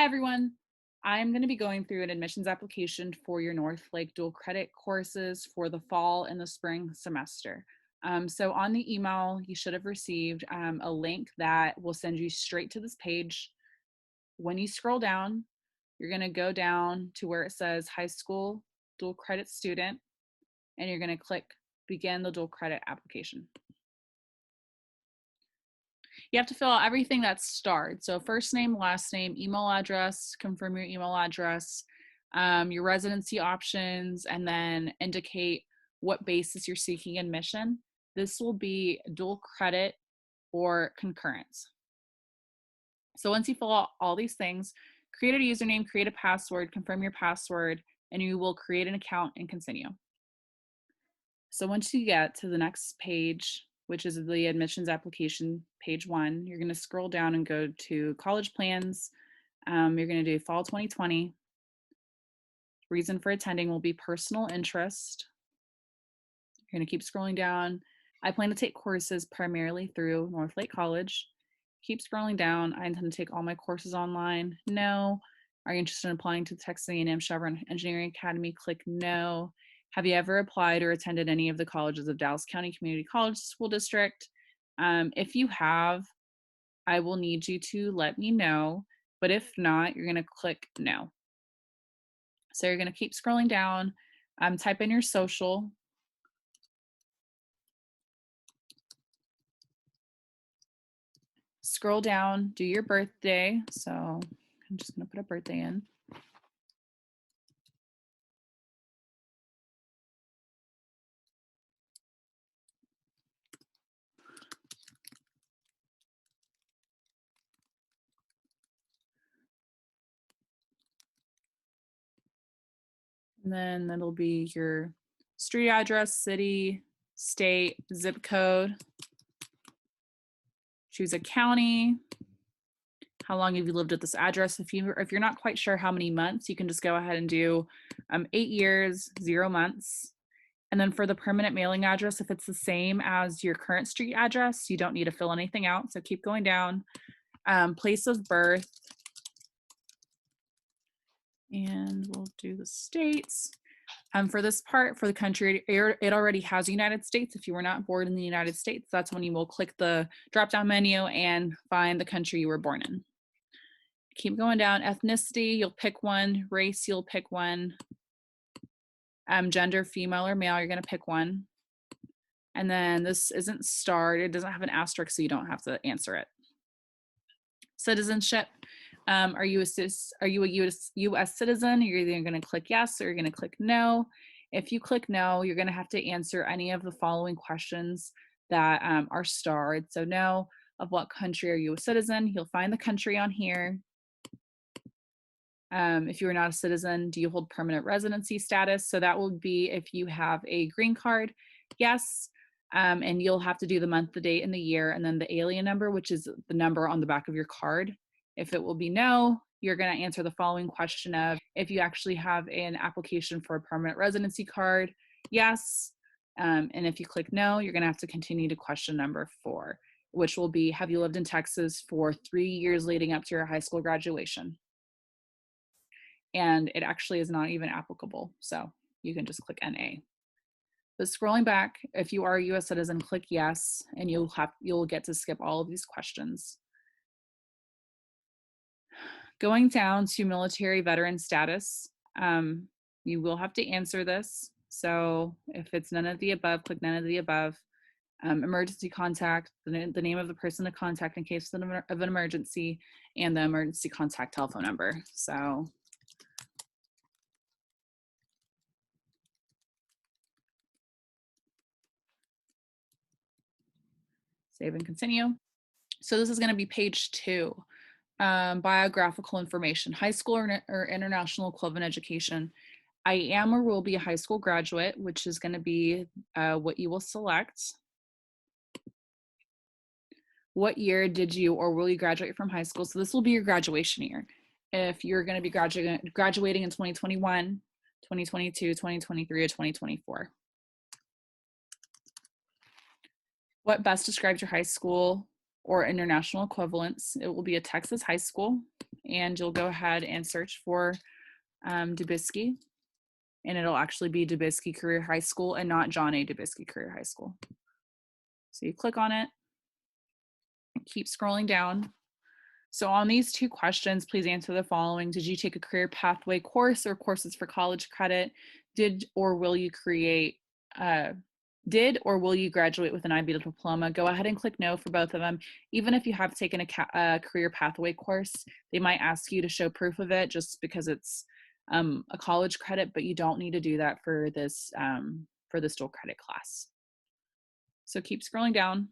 everyone. I'm going to be going through an admissions application for your Northlake dual credit courses for the fall and the spring semester. So on the email, you should have received a link that will send you straight to this page. When you scroll down, you're going to go down to where it says high school dual credit student, and you're going to click begin the dual credit application. You have to fill out everything that's starred. So first name, last name, email address, confirm your email address, your residency options, and then indicate what basis you're seeking admission. This will be dual credit or concurrence. So once you fill out all these things, create a username, create a password, confirm your password, and you will create an account and continue. So once you get to the next page, which is the admissions application, page 1, you're going to scroll down and go to college plans. You're going to do fall 2020. Reason for attending will be personal interest. You're going to keep scrolling down. I plan to take courses primarily through Northlake College. Keep scrolling down. I intend to take all my courses online. No. Are you interested in applying to the Texas A&M Chevron Engineering Academy? Click no. Have you ever applied or attended any of the colleges of Dallas County Community College School District? If you have, I will need you to let me know, but if not, you're going to click no. So you're going to keep scrolling down, type in your social. Scroll down, do your birthday. So I'm just going to put a birthday in. And then that'll be your street address, city, state, zip code. Choose a county. How long have you lived at this address? If you're not quite sure how many months, you can just go ahead and do 8 years, 0 months. And then for the permanent mailing address, if it's the same as your current street address, you don't need to fill anything out. So keep going down. Place of birth. And we'll do the states. For this part, for the country, it already has United States. If you were not born in the United States, that's when you will click the drop-down menu and find the country you were born in. Keep going down. Ethnicity, you'll pick one. Race, you'll pick one. Gender, female or male, you're going to pick one. And then this isn't starred. It doesn't have an asterisk, so you don't have to answer it. Citizenship. Are you a U.S. citizen? You're either going to click yes or you're going to click no. If you click no, you're going to have to answer any of the following questions that are starred. So no, of what country are you a citizen? You'll find the country on here. If you are not a citizen, do you hold permanent residency status? So that will be if you have a green card, yes. And you'll have to do the month, the date, and the year, and then the alien number, which is the number on the back of your card. If it will be no, you're going to answer the following question of if you actually have an application for a permanent residency card, yes. And if you click no, you're going to have to continue to question number 4, which will be, have you lived in Texas for 3 years leading up to your high school graduation? And it actually is not even applicable. So you can just click NA. But scrolling back, if you are a US citizen, click yes, and you'll get to skip all of these questions. Going down to military veteran status, you will have to answer this. So if it's none of the above, click none of the above. Emergency contact, the name of the person to contact in case of an emergency, and the emergency contact telephone number. So save and continue. So this is going to be page 2. Biographical information, high school or international equivalent education. I am or will be a high school graduate, which is going to be what you will select. What year did you or will you graduate from high school? So this will be your graduation year. If you're going to be graduating in 2021, 2022, 2023, or 2024. What best describes your high school or international equivalents. It will be a Texas high school, and you'll go ahead and search for Dubisky, and it'll actually be Dubisky Career High School and not John A. Dubisky Career High School. So you click on it, and keep scrolling down. So on these two questions, please answer the following. Did you take a career pathway course or courses for college credit? Did or will you graduate with an IB diploma? Go ahead and click no for both of them. Even if you have taken a career pathway course, they might ask you to show proof of it just because it's a college credit, but you don't need to do that for this dual credit class. So keep scrolling down.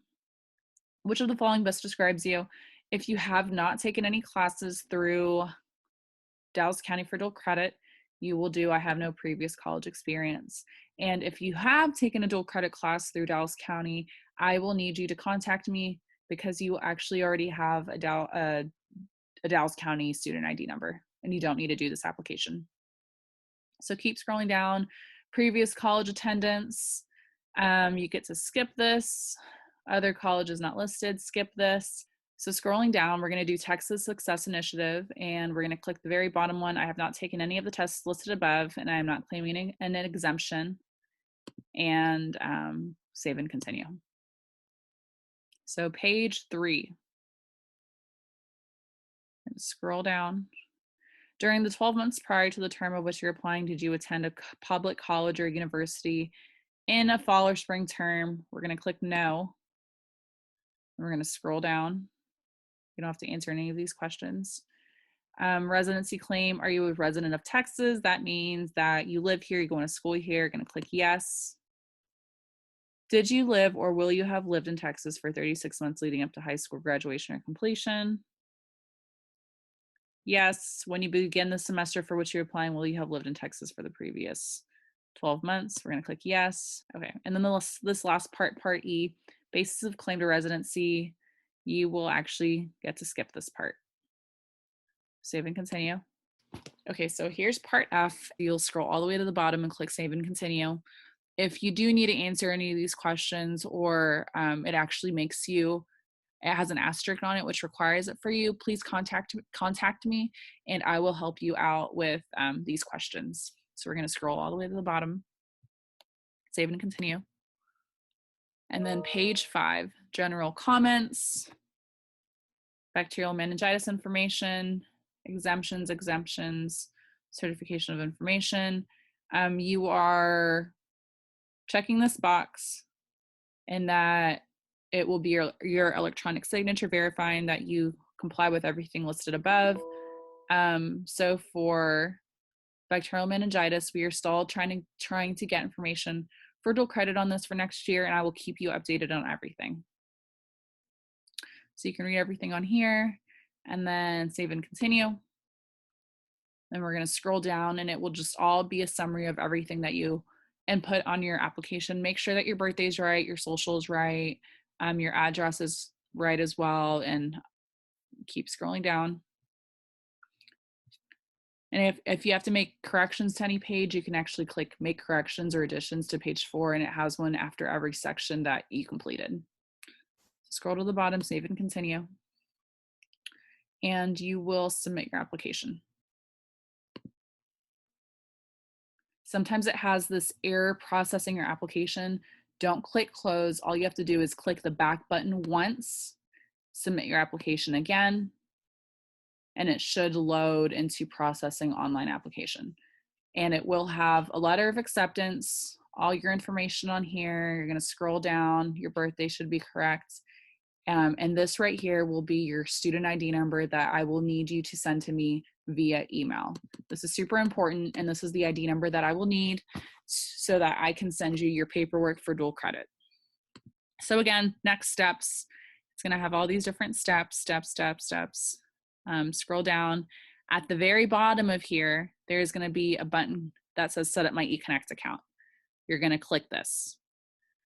Which of the following best describes you? If you have not taken any classes through Dallas County for dual credit, you will do I have no previous college experience. And if you have taken a dual credit class through Dallas County, I will need you to contact me because you actually already have a Dallas County student ID number and you don't need to do this application. So keep scrolling down. Previous college attendance, you get to skip this. Other colleges not listed, skip this. So scrolling down, we're going to do Texas Success Initiative, and we're going to click the very bottom one. I have not taken any of the tests listed above, and I am not claiming an exemption, and save and continue. So page 3. And scroll down. During the 12 months prior to the term of which you're applying, did you attend a public college or university in a fall or spring term? We're going to click no. We're going to scroll down. You don't have to answer any of these questions. Residency claim, are you a resident of Texas? That means that you live here, you're going to school here. You're going to click yes. Did you live or will you have lived in Texas for 36 months leading up to high school graduation or completion? Yes. When you begin the semester for which you're applying, will you have lived in Texas for the previous 12 months? We're going to click yes. Okay. And then this last part, part E, basis of claim to residency, you will actually get to skip this part. Save and continue. Okay, so here's part F. You'll scroll all the way to the bottom and click save and continue. If you do need to answer any of these questions or it actually makes you, it has an asterisk on it which requires it for you, please contact me and I will help you out with these questions. So we're going to scroll all the way to the bottom, save and continue. And then page 5, general comments, bacterial meningitis information, exemptions, certification of information. You are checking this box and that it will be your electronic signature verifying that you comply with everything listed above. So for bacterial meningitis, we are still trying to get information for dual credit on this for next year, and I will keep you updated on everything. So you can read everything on here and then save and continue. Then we're going to scroll down and it will just all be a summary of everything that you input on your application. Make sure that your birthday is right, your social is right, your address is right as well, and keep scrolling down. And if you have to make corrections to any page, you can actually click make corrections or additions to page 4, and it has one after every section that you completed. Scroll to the bottom, save and continue, and you will submit your application. Sometimes it has this error processing your application. Don't click close. All you have to do is click the back button once, submit your application again, and it should load into processing online application. And it will have a letter of acceptance, all your information on here. You're going to scroll down. Your birthday should be correct. And this right here will be your student ID number that I will need you to send to me via email. This is super important, and this is the ID number that I will need so that I can send you your paperwork for dual credit. So again, next steps, it's going to have all these different steps. Scroll down. At the very bottom of here, there's going to be a button that says set up my eConnect account. You're going to click this.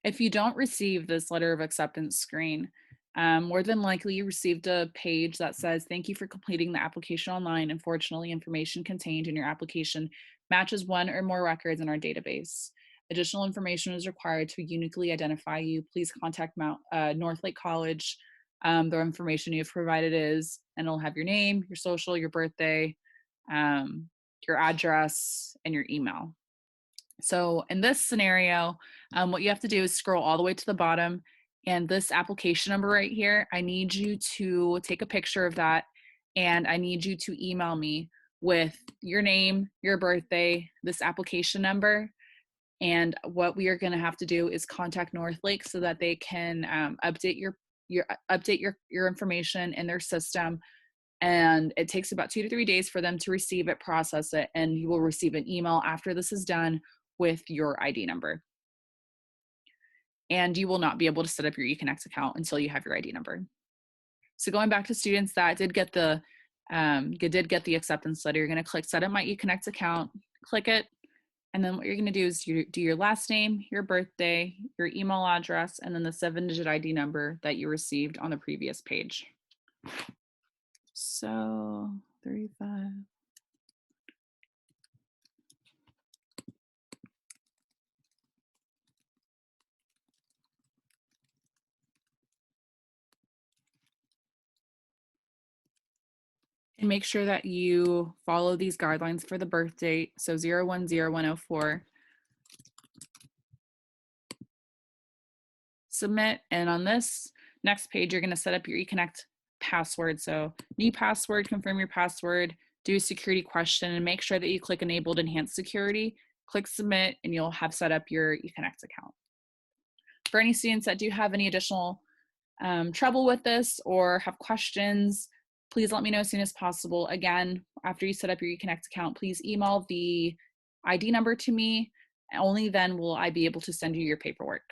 If you don't receive this letter of acceptance screen, more than likely you received a page that says, thank you for completing the application online. Unfortunately, information contained in your application matches one or more records in our database. Additional information is required to uniquely identify you. Please contact Northlake College the information you've provided is, and it'll have your name, your social, your birthday, your address, and your email. So in this scenario, what you have to do is scroll all the way to the bottom, and this application number right here, I need you to take a picture of that, and I need you to email me with your name, your birthday, this application number. And what we are going to have to do is contact Northlake so that they can update your information in their system. And it takes about 2 to 3 days for them to receive it, process it, and you will receive an email after this is done with your ID number. And you will not be able to set up your eConnect account until you have your ID number. So going back to students that did get the acceptance letter, you're going to click Set up my eConnect account, click it, and then what you're going to do is you do your last name, your birthday, your email address, and then the 7-digit ID number that you received on the previous page. So 35. And make sure that you follow these guidelines for the birth date. So 010104. Submit, and on this next page, you're going to set up your eConnect password. So new password, confirm your password, do a security question, and make sure that you click Enabled Enhanced Security, click Submit, and you'll have set up your eConnect account. For any students that do have any additional trouble with this or have questions, please let me know as soon as possible. Again, after you set up your eConnect account, please email the ID number to me. Only then will I be able to send you your paperwork.